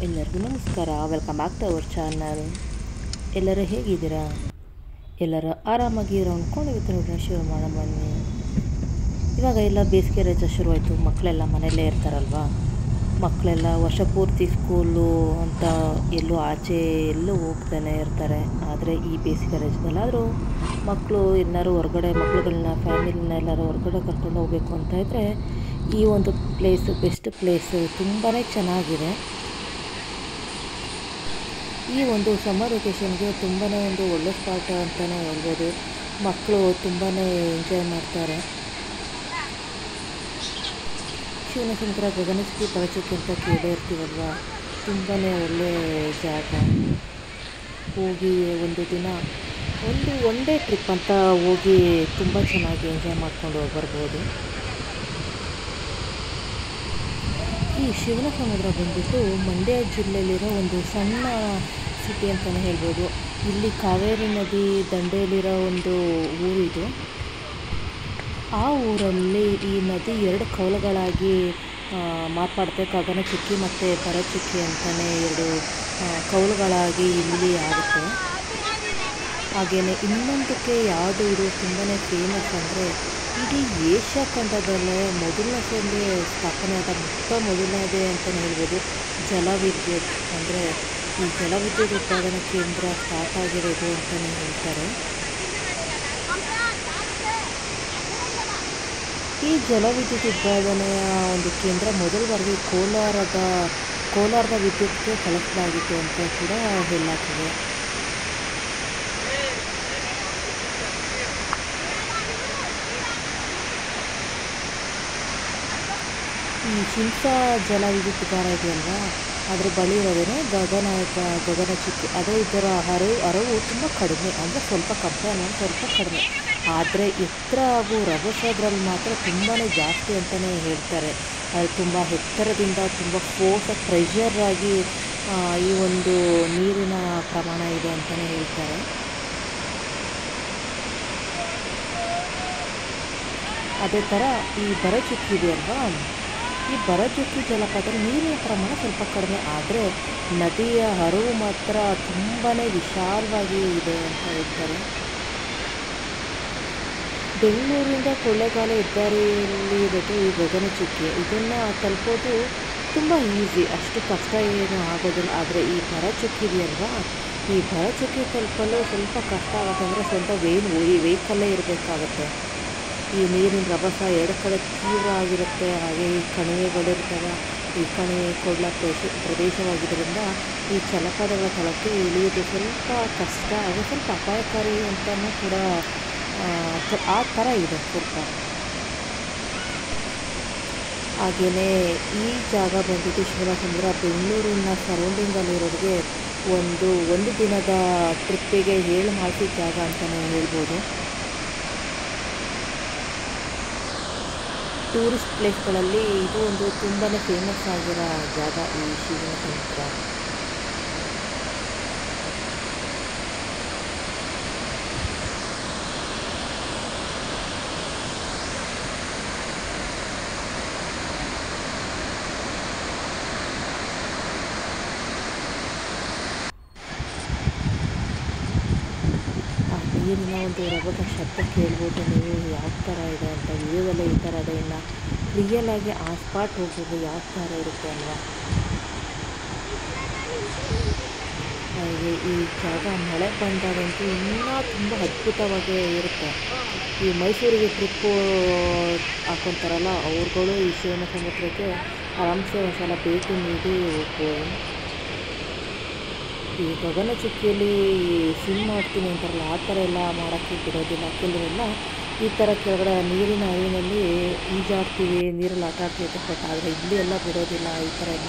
ಎಲ್ಲರಿಗೂ ನಮಸ್ಕಾರ. Welcome back to our channel. ಎಲ್ಲರೂ ಹೇಗಿದ್ದೀರಾ? ಎಲ್ಲರೂ ಆರಾಮಾಗಿರೋ ಅಂದ್ಕೊಂಡು ಇವತ್ತು ನೋಡೋಣ ಶುರು ಮಾಡೋಣ ಬನ್ನಿ. ಇವಾಗ ಎಲ್ಲ ಬೇಸಿಗೆ ರಜೆ ಶುರುವಾಯಿತು. ಮಕ್ಕಳೆಲ್ಲ ಮನೆಯಲ್ಲೇ ಇರ್ತಾರಲ್ವ. ಮಕ್ಕಳೆಲ್ಲ ವರ್ಷ ಪೂರ್ತಿ ಸ್ಕೂಲು ಅಂತ ಎಲ್ಲೂ ಆಚೆ ಎಲ್ಲೂ ಹೋಗ್ತಾನೆ ಇರ್ತಾರೆ. ಆದರೆ ಈ ಬೇಸಿಗೆ ರಜೆದಲ್ಲಾದರೂ ಮಕ್ಕಳು ಎಲ್ಲರೂ ಹೊರಗಡೆ ಮಕ್ಕಳುಗಳನ್ನ ಫ್ಯಾಮಿಲಿನ ಎಲ್ಲರೂ ಹೊರಗಡೆ ಕರ್ಕೊಂಡು ಹೋಗಬೇಕು ಅಂತ ಇದ್ದರೆ ಈ ಒಂದು ಪ್ಲೇಸು ಬೆಸ್ಟ್ ಪ್ಲೇಸು ತುಂಬಾ ಚೆನ್ನಾಗಿದೆ. ಈ ಒಂದು ಸಮ್ಮರ್ ವೆಕೇಷನ್ಗೆ ತುಂಬಾ ಒಂದು ಒಳ್ಳೆ ಸ್ಪಾಟ್ ಅಂತಲೇ ಹೇಳ್ಬೋದು. ಮಕ್ಕಳು ತುಂಬಾ ಎಂಜಾಯ್ ಮಾಡ್ತಾರೆ. ಶಿವನಸಮುದ್ರ ಗಗನಚುಕ್ಕಿ ಪರಚುಕ್ಕಿ ಅಂತ ಕೇಳೇ ಇರ್ತೀವಲ್ವ, ತುಂಬಾ ಒಳ್ಳೆ ಜಾಗ. ಹೋಗಿ ಒಂದು ದಿನ ಒನ್ ಡೇ ಟ್ರಿಪ್ ಅಂತ ಹೋಗಿ ತುಂಬ ಚೆನ್ನಾಗಿ ಎಂಜಾಯ್ ಮಾಡ್ಕೊಂಡು ಹೋಗಿ ಬರ್ಬೋದು. ಈ ಶಿವನಸಮುದ್ರ ಬಂದ್ಬಿಟ್ಟು ಮಂಡ್ಯ ಜಿಲ್ಲೆಯಲ್ಲಿರೋ ಒಂದು ಸಣ್ಣ ಸಿಟಿ ಅಂತಲೇ ಹೇಳ್ಬೋದು. ಇಲ್ಲಿ ಕಾವೇರಿ ನದಿ ದಂಡೆಯಲ್ಲಿರೋ ಒಂದು ಊರಿದು. ಆ ಊರಲ್ಲಿ ಈ ನದಿ ಎರಡು ಕವಲುಗಳಾಗಿ ಮಾರ್ಪಾಡುತ್ತೆ. ಗಗನಚುಕ್ಕಿ ಮತ್ತು ಭರಚುಕ್ಕಿ ಅಂತಲೇ ಎರಡು ಕವಲುಗಳಾಗಿ ಇಲ್ಲಿ ಆಗುತ್ತೆ. ಹಾಗೆಯೇ ಇನ್ನೊಂದಕ್ಕೆ ಯಾವುದು ಇದು ತುಂಬಾ ಫೇಮಸ್ ಅಂದರೆ, ಇಡೀ ಏಷ್ಯಾ ಖಂಡದಲ್ಲೇ ಮೊದಲನೇ ಸ್ಥಾಪನೆಯಾದ ಮೊದಲನೇದೇ ಅಂತಲೇ ಹೇಳ್ಬೋದು ಜಲವಿದ್ಯುತ್. ಅಂದರೆ ಈ ಜಲವಿದ್ಯುತ್ ಉತ್ಪಾದನಾ ಕೇಂದ್ರ ಸ್ಟಾರ್ಟ್ ಆಗಿರೋದು ಅಂತಲೇ ಹೇಳ್ತಾರೆ. ಈ ಜಲವಿದ್ಯುತ್ ಉತ್ಪಾದನೆಯ ಒಂದು ಕೇಂದ್ರ ಮೊದಲ ಬಾರಿಗೆ ಕೋಲಾರದ ವಿದ್ಯುತ್ಗೆ ಕಳಿಸಲಾಗಿತ್ತು ಅಂತ ಕೂಡ ಹೇಳಲಾಗ್ತದೆ. ಈ ಶಿಂಷಾ ಜಲವಿದ್ಯುತ್ಗಾರ ಇದೆಯಲ್ವಾ, ಅದ್ರ ಬಳಿ ಇರೋದೇ ಗಗನಚುಕ್ಕಿ. ಅದೇ ಇದರ ಹರವು ತುಂಬ ಕಡಿಮೆ, ಅಂದರೆ ಸ್ವಲ್ಪ ಕಂಪೇರ್ ಸ್ವಲ್ಪ ಕಡಿಮೆ. ಆದರೆ ಎತ್ತರ ಹಾಗೂ ರಭಸದ್ರಲ್ಲಿ ಮಾತ್ರ ತುಂಬಾ ಜಾಸ್ತಿ ಅಂತಲೇ ಹೇಳ್ತಾರೆ. ಅದು ತುಂಬ ಎತ್ತರದಿಂದ ತುಂಬ ಪ್ರೆಷರ್ ಆಗಿ ಈ ಒಂದು ನೀರಿನ ಪ್ರಮಾಣ ಇದೆ ಅಂತಲೇ ಹೇಳ್ತಾರೆ. ಅದೇ ಥರ ಈ ಭರಚುಕ್ಕಿ ಇದೆಯಲ್ವಾ, ಈ ಭರಚುಕ್ಕಿ ಜಲಪಾತದಲ್ಲಿ ನೀರಿನ ಪ್ರಮಾಣ ಸ್ವಲ್ಪ ಕಡಿಮೆ, ಆದರೆ ನದಿಯ ಹರಿವು ಮಾತ್ರ ತುಂಬಾ ವಿಶಾಲವಾಗಿ ಇದೆ ಅಂತ ಹೇಳ್ತಾರೆ. ಬೆಂಗಳೂರಿಂದ ಕೊಳ್ಳೇಗಾಲ ಹೆದ್ದಾರಿಯಲ್ಲಿ ಇರೋದು ಈ ಗಗನಚುಕ್ಕಿ. ಇದನ್ನು ತಲುಪೋದು ತುಂಬ ಈಸಿ, ಅಷ್ಟು ಕಷ್ಟ ಏನು ಆಗೋದಿಲ್ಲ. ಆದರೆ ಈ ಭರಚುಕ್ಕಿ ಇದೆಯಲ್ವಾ, ಈ ಭರಚುಕ್ಕಿ ತಲುಪಲು ಸ್ವಲ್ಪ ಕಷ್ಟ ಆಗುತ್ತೆ. ಅಂದರೆ ಸ್ವಂತ ವೆಹಿಕಲ್ಲೇ ಇರಬೇಕಾಗತ್ತೆ. ಈ ನೀರಿನ ರಭಸ ಎರಡು ಕಡೆ ತೀವ್ರ ಆಗಿರುತ್ತೆ. ಹಾಗೆ ಈ ಕಣಿವೆಗಳಿರ್ತವೆ. ಈ ಕಣಿವೆ ಕೊಳ್ಳ ಪ್ರದೇಶವಾಗಿದ್ದರಿಂದ ಈ ಜಲಪಾತಗಳ ಸ್ಥಳಕ್ಕೆ ಇಳಿಯೋದು ಸ್ವಲ್ಪ ಕಷ್ಟ ಹಾಗೂ ಸ್ವಲ್ಪ ಅಪಾಯಕಾರಿ ಅಂತಲೂ ಕೂಡ ಆ ಥರ ಇದೆ ಸ್ವಲ್ಪ. ಹಾಗೆಯೇ ಈ ಜಾಗ ಬಂದ್ಬಿಟ್ಟು ಶಿವನಸಮುದ್ರ ಬೆಂಗಳೂರಿನ ಸರೌಂಡಿಂಗಲ್ಲಿರೋರಿಗೆ ಒಂದು ದಿನದ ಟ್ರಿಪ್ಪಿಗೆ ಹೇಳಿ ಮಾಡಿಸಿದ ಜಾಗ ಅಂತಲೇ ಹೇಳ್ಬೋದು. ಟೂರಿಸ್ಟ್ ಪ್ಲೇಸ್ಗಳಲ್ಲಿ ಇದು ಒಂದು ತುಂಬಾ ಫೇಮಸ್ ಆಗಿರೋ ಜಾಗ ಈ ಶಿವನಸಮುದ್ರ. ನೀರಿನ ಒಂದು ರಭಸ ಶಬ್ದ ಕೇಳ್ಬೋದು ನೀವು ಯಾವ ಥರ ಇದೆ ಅಂತ. ವಿಡಿಯೋದಲ್ಲೇ ಈ ಥರ ಇದೆ, ಇನ್ನು ರಿಯಲಾಗಿ ಆ ಸ್ಪಾಟ್ ಹೋಗ್ಬೋದು ಯಾವ ಥರ ಇರುತ್ತೆ ಅಲ್ವಾ. ಹಾಗೆ ಈ ಜಾಗ ಮಳೆ ಬಂದಾಗಂತೂ ಇನ್ನೂ ತುಂಬ ಅದ್ಭುತವಾಗಿ ಇರುತ್ತೆ. ಈ ಮೈಸೂರಿಗೆ ಟ್ರಿಪ್ಪು ಹಾಕೊತಾರಲ್ಲ ಅವ್ರುಗಳು ಈ ಶಿವನಸಮುದ್ರಕ್ಕೆ ಆರಾಮ್ಸೆ ಒಂದು ಸಲ ಭೇಟಿ ನೀಡಿ ಹೋಗ್ಬೋದು. ಈ ಗಗನಚುಕ್ಕಿಯಲ್ಲಿ ಸ್ವಿಮ್ ಮಾಡ್ತೀನಿ ಅಂತಾರಲ್ಲ, ಆ ಥರ ಎಲ್ಲ ಮಾಡೋಕ್ಕೆ ಬಿಡೋದಿಲ್ಲ. ಕೆಲವರೆಲ್ಲ ಈ ಥರ ಕೆಳಗಡೆ ನೀರಿನ ಹರಿವಿನಲ್ಲಿ ಈಜಾಡ್ತೀವಿ, ನೀರಲ್ಲಿ ಆಟ ಆಡ್ತೀವಿ ಅಂತ. ಬಟ್ ಆದರೆ ಇಲ್ಲಿ ಎಲ್ಲ ಬಿಡೋದಿಲ್ಲ ಈ ಥರ ಎಲ್ಲ.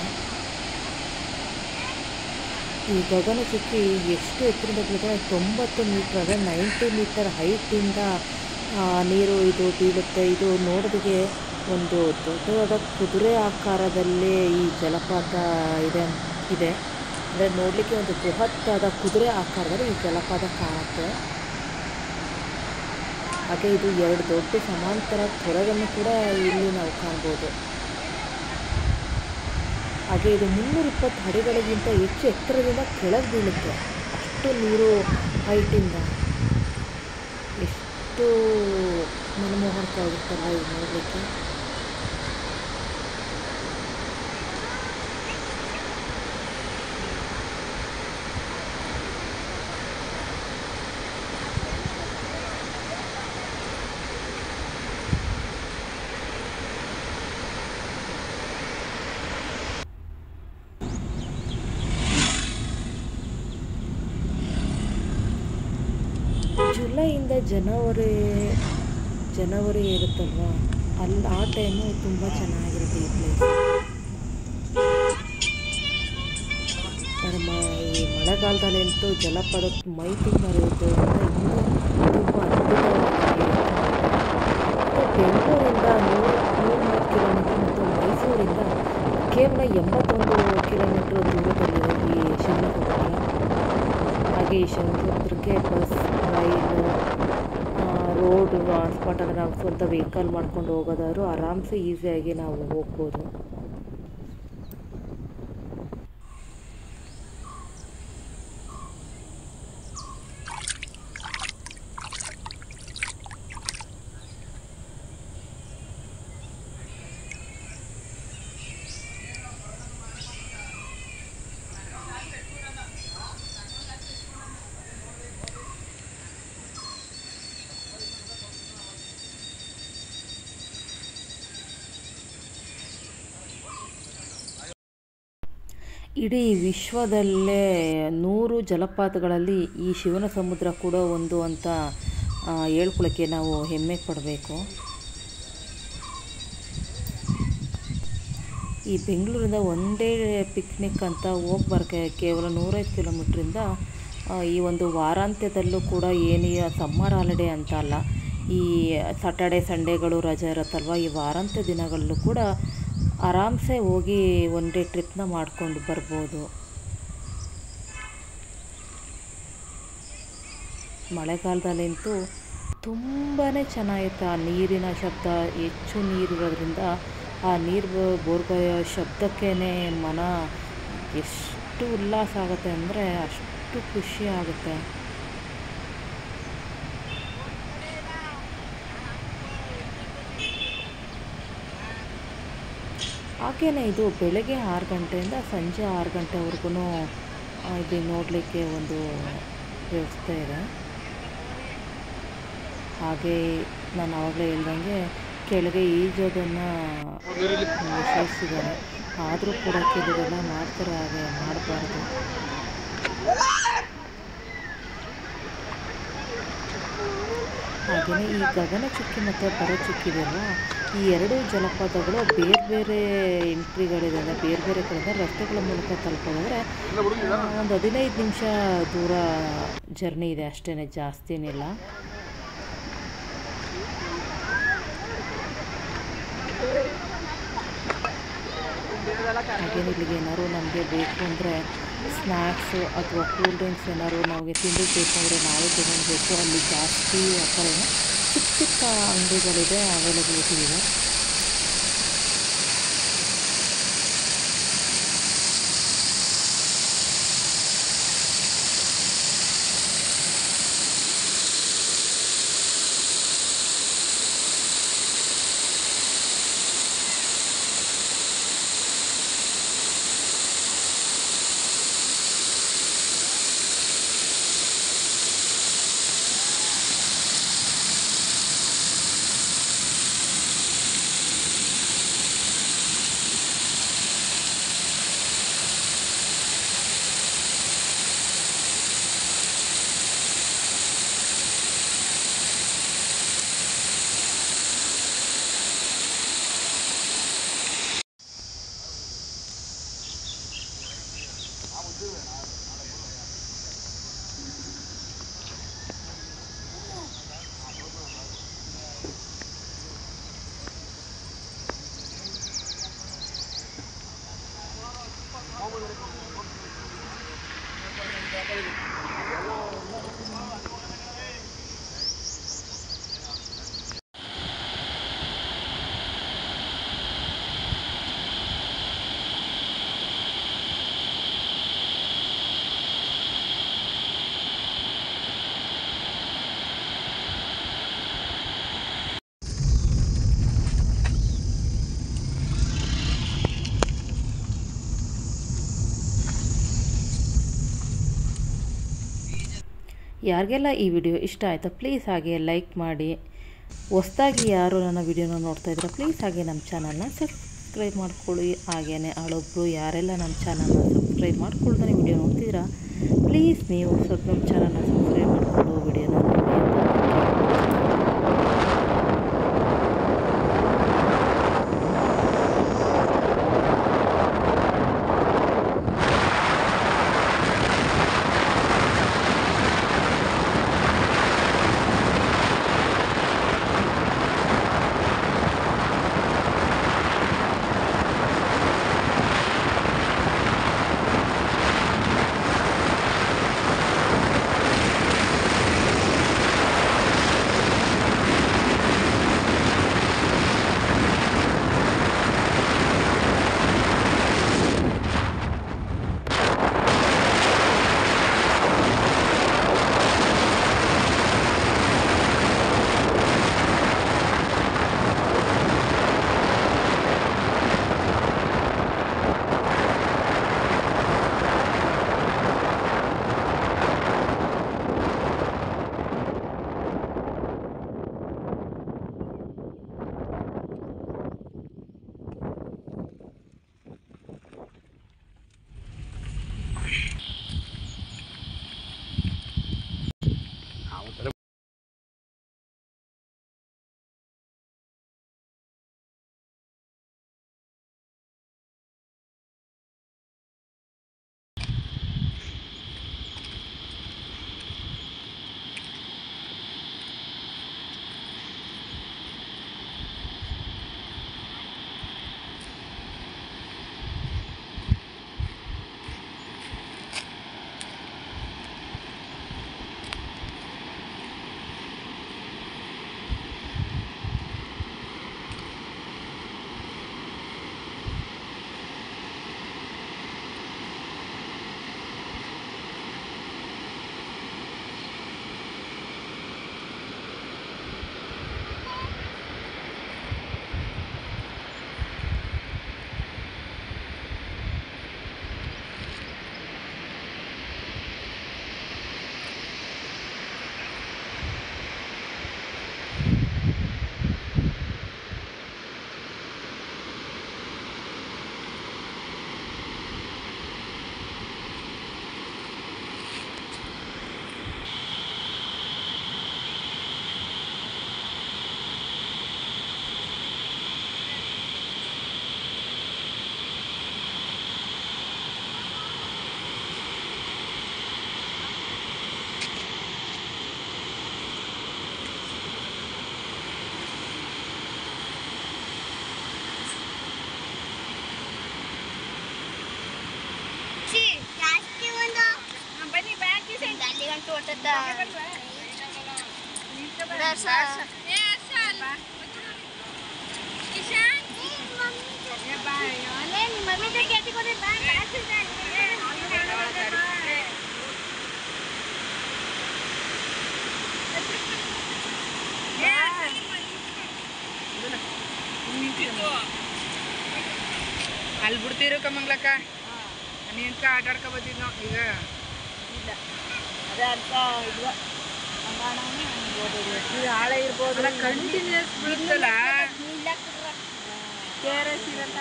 ಈ ಗಗನಚುಕ್ಕಿ ಎಷ್ಟು ಎತ್ತರದಿಂದ ಬೀಳುತ್ತೆ, 90 ಮೀಟ್ರ್, ಅಂದರೆ 90 ಮೀಟರ್ ಹೈಟಿಂದ ನೀರು ಇದು ಬೀಳುತ್ತೆ. ಇದು ನೋಡೋದಕ್ಕೆ ಒಂದು ದೊಡ್ಡದಾದ ಕುದುರೆ ಆಕಾರದಲ್ಲೇ ಈ ಜಲಪಾತ ಇದೆ. ಅಂದರೆ ನೋಡಲಿಕ್ಕೆ ಒಂದು ಬೃಹತ್ತಾದ ಕುದುರೆ ಆಕಾರದಲ್ಲಿ ಈ ಜಲಪಾತ ಕಾಣುತ್ತೆ. ಹಾಗೆ ಇದು ಎರಡು ದೊಡ್ಡ ಸಮಾಂತರ ತೊರೆಗಳನ್ನು ಕೂಡ ಇಲ್ಲಿ ನಾವು ಕಾಣ್ಬೋದು. ಹಾಗೆ ಇದು 320 ಅಡಿಗಳಿಗಿಂತ ಹೆಚ್ಚು ಎತ್ತರದಿಂದ ಕೆಳಗೆ ಬೀಳುತ್ತೆ. ಅಷ್ಟು ನೀರು ಹೈಟಿಂದ ಎಷ್ಟು ಮನಮೋಹಕವಾಗಿರ್ತಲ್ಲ ಇದು ನೋಡಲಿಕ್ಕೆ. ಜುಲೈಯಿಂದ ಜನವರಿ ಇರುತ್ತಲ್ವ, ಆ ಟೈಮು ತುಂಬ ಚೆನ್ನಾಗಿರುತ್ತೆ ಈ ಪ್ಲೇಸ್. ಈ ಮಳೆಗಾಲದಲ್ಲಂತೂ ಜಲಪಾತ ಮೈ ತುಂಬ ಇರುತ್ತೆ ಅಂತ ಇನ್ನೂ ತುಂಬ ಅದ್ಭುತವಾಗಿ. ಬೆಂಗಳೂರಿಂದ 130 ಕಿಲೋಮೀಟ್ರ್ ಮತ್ತು ಮೈಸೂರಿಂದ ಕೇವಲ 81 ಕಿಲೋಮೀಟ್ರ್ ದೂರದಲ್ಲಿದೆ ಈ ಶಿವನ ಸಮುದ್ರ. ಹಾಗೆ ಈ ಶಿವನ ಸಮುದ್ರಕ್ಕೆ ಬಸ್, ರೈಲು, ರೋಡು ಟ್ರಾನ್ಸ್ಪೋರ್ಟನ್ನು ನಾವು ಸ್ವಂತ ವೆಹಿಕಲ್ ಮಾಡ್ಕೊಂಡು ಹೋಗೋದಾದ್ರು ಆರಾಮ್ಸೆ ಈಸಿಯಾಗಿ ನಾವು ಹೋಗ್ಬೋದು. ಇಡೀ ವಿಶ್ವದಲ್ಲೇ 100 ಜಲಪಾತಗಳಲ್ಲಿ ಈ ಶಿವನ ಸಮುದ್ರ ಕೂಡ ಒಂದು ಅಂತ ಹೇಳ್ಕೊಳ್ಳೋಕ್ಕೆ ನಾವು ಹೆಮ್ಮೆ ಪಡಬೇಕು. ಈ ಬೆಂಗಳೂರಿಂದ ಒನ್ ಡೇ ಪಿಕ್ನಿಕ್ ಅಂತ ಹೋಗಿ ಬರೋಕ್ಕೆ ಕೇವಲ 105 ಕಿಲೋಮೀಟ್ರಿಂದ ಈ ಒಂದು ವಾರಾಂತ್ಯದಲ್ಲೂ ಕೂಡ ಏನಿಲ್ಲ, ಸಮ್ಮರ್ ಹಾಲಿಡೇ ಅಂತ ಅಲ್ಲ, ಈ ಸಾಟರ್ಡೆ ಸಂಡೇಗಳು ರಜೆ ಇರುತ್ತಲ್ವ, ಈ ವಾರಾಂತ್ಯ ದಿನಗಳಲ್ಲೂ ಕೂಡ ಆರಾಮ್ಸೆ ಹೋಗಿ ಒನ್ ಡೇ ಟ್ರಿಪ್ನ ಮಾಡ್ಕೊಂಡು ಬರ್ಬೋದು. ಮಳೆಗಾಲದಲ್ಲಂತೂ ತುಂಬಾ ಚೆನ್ನಾಗಿರುತ್ತೆ. ಆ ನೀರಿನ ಶಬ್ದ, ಹೆಚ್ಚು ನೀರಿರೋದ್ರಿಂದ ಆ ನೀರು ಬೋರ್ಗರೆಯೋ ಶಬ್ದಕ್ಕೇ ಮನ ಎಷ್ಟು ಉಲ್ಲಾಸ ಆಗುತ್ತೆ ಅಂದರೆ ಅಷ್ಟು ಖುಷಿ ಆಗುತ್ತೆ. ಹಾಗೆಯೇ ಇದು ಬೆಳಗ್ಗೆ 6 ಗಂಟೆಯಿಂದ ಸಂಜೆ 6 ಗಂಟೆವರೆಗೂ ಇದು ನೋಡಲಿಕ್ಕೆ ಒಂದು ವ್ಯವಸ್ಥೆ ಇದೆ. ಹಾಗೆ ನಾನು ಆವಾಗಲೇ ಹೇಳ್ದಂಗೆ ಕೆಳಗೆ ಈಜೋದನ್ನು ನಿಷೇಧಿಸಿದ್ದಾರೆ. ಆದರೂ ಕೂಡ ಕೆಲವೆಲ್ಲ ಮಾಡ್ತಾರೆ, ಹಾಗೆ ಮಾಡಬಾರ್ದು. ಹಾಗೆಯೇ ಈ ಗಗನಚುಕ್ಕಿ ಮತ್ತು ಭರಚುಕ್ಕಿ ಇದೆಯಲ್ಲ, ಈ ಎರಡೂ ಜಲಪಾತಗಳು ಬೇರೆ ಬೇರೆ ಎಂಟ್ರಿಗಳಿದೆ, ಬೇರೆ ಬೇರೆ ಕಡೆಯಿಂದ ರಸ್ತೆಗಳ ಮೂಲಕ ತಲುಪೋದಾದರೆ ಒಂದು 15 ನಿಮಿಷ ದೂರ ಜರ್ನಿ ಇದೆ ಅಷ್ಟೇ, ಜಾಸ್ತಿನಿಲ್ಲ. ಹಾಗೇನು ಇಲ್ಲಿಗೆ ಏನಾದ್ರು ನಮಗೆ ಬೇಕು ಅಂದರೆ ಸ್ನ್ಯಾಕ್ಸು ಅಥವಾ ಕೂಲ್ ಡ್ರಿಂಕ್ಸ್ ಏನಾದ್ರು ನಮಗೆ ತಿಂಡಿ ಬೇಕು ಅಂದರೆ ನಾವೇ ತೊಗೊಳ್ಬೇಕು. ಅಲ್ಲಿ ಜಾಸ್ತಿ ಆ ಥರ ಚಿಕ್ಕ ಚಿಕ್ಕ ಅಂಗಡಿಗಳಿದೆ, ಅವೈಲಬಿಲಿಟಿ ಇದೆ. ಯಾರಿಗೆಲ್ಲ ಈ ವಿಡಿಯೋ ಇಷ್ಟ ಆಯಿತಾ ಪ್ಲೀಸ್ ಹಾಗೆ ಲೈಕ್ ಮಾಡಿ. ಹೊಸದಾಗಿ ಯಾರು ನನ್ನ ವಿಡಿಯೋನ ನೋಡ್ತಾ ಇದ್ರೆ ಪ್ಲೀಸ್ ಹಾಗೆ ನಮ್ಮ ಚಾನಲ್ನ ಸಬ್ಸ್ಕ್ರೈಬ್ ಮಾಡ್ಕೊಳ್ಳಿ. ಹಾಗೆಯೇ ಹಳೊಬ್ರು ಯಾರೆಲ್ಲ ನಮ್ಮ ಚಾನಲ್ನ ಸಬ್ಸ್ಕ್ರೈಬ್ ಮಾಡ್ಕೊಳ್ತಾನೆ ವಿಡಿಯೋ ನೋಡ್ತಿದ್ದೀರಾ ಪ್ಲೀಸ್ ನೀವು ಸ್ವಲ್ಪ ನಮ್ಮ ಚಾನಲ್ನ ಸಬ್ಸ್ಕ್ರೈಬ್ ಮಾಡಿಕೊಂಡು ವಿಡಿಯೋನ ನೋಡಿ ಅಲ್ಲಿ ಬಿಡ್ತೀರು ಕಮಂಗ್ಲಕ್ಕ ನೀನ್ಕ ಆಟ ಆಡ್ಕೊ ಬಂದಿದ್ದು ನಾವು ಈಗ ಇಲ್ಲ ಅದೇ ಅಂತ ಇಲ್ಲ ಹಾಳೆ ಇರ್ಬೋದು ಕಂಟಿನ್ಯೂಸ್ ಬಿಡುತ್ತಲ್ಲ ಕೆ ಆರ್ ಎಸ್ ಇರಲ್ಲ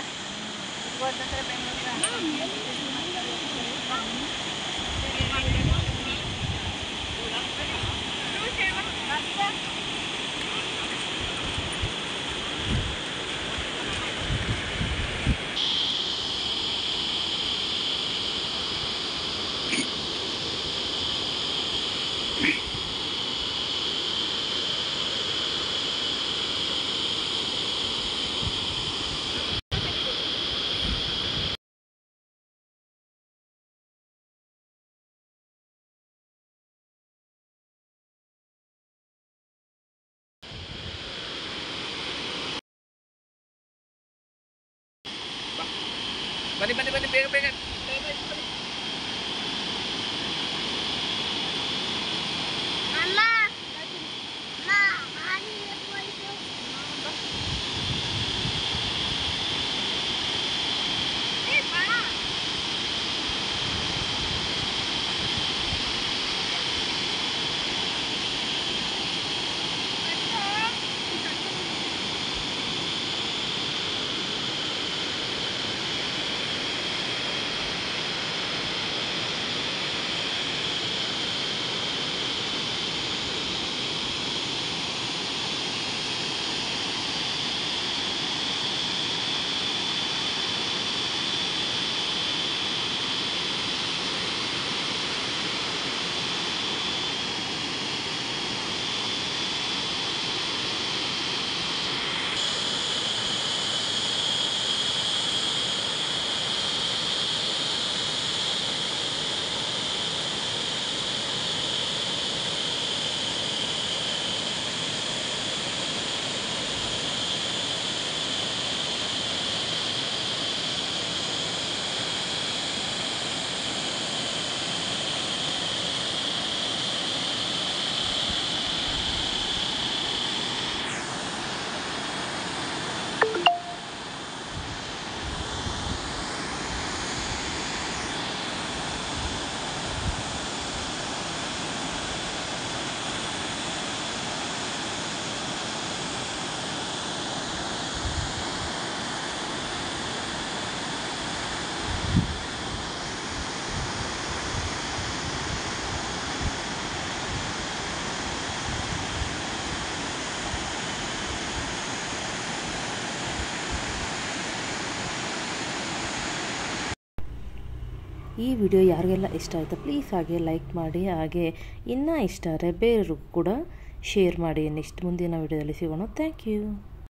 ಬನ್ನಿ ಬನ್ನಿ ಬನ್ನಿ ಬೇಗ ಬೇಗ ಈ ವಿಡಿಯೋ ಯಾರಿಗೆಲ್ಲ ಇಷ್ಟ ಆಯಿತು ಪ್ಲೀಸ್ ಹಾಗೆ ಲೈಕ್ ಮಾಡಿ, ಹಾಗೆ ಇನ್ನೂ ಇಷ್ಟ ಆದರೆ ಬೇರೆಯವ್ರಿಗೂ ಕೂಡ ಶೇರ್ ಮಾಡಿ. ನೆಕ್ಸ್ಟ್ ಮುಂದಿನ ವಿಡಿಯೋದಲ್ಲಿ ಸಿಗೋಣ. Thank you.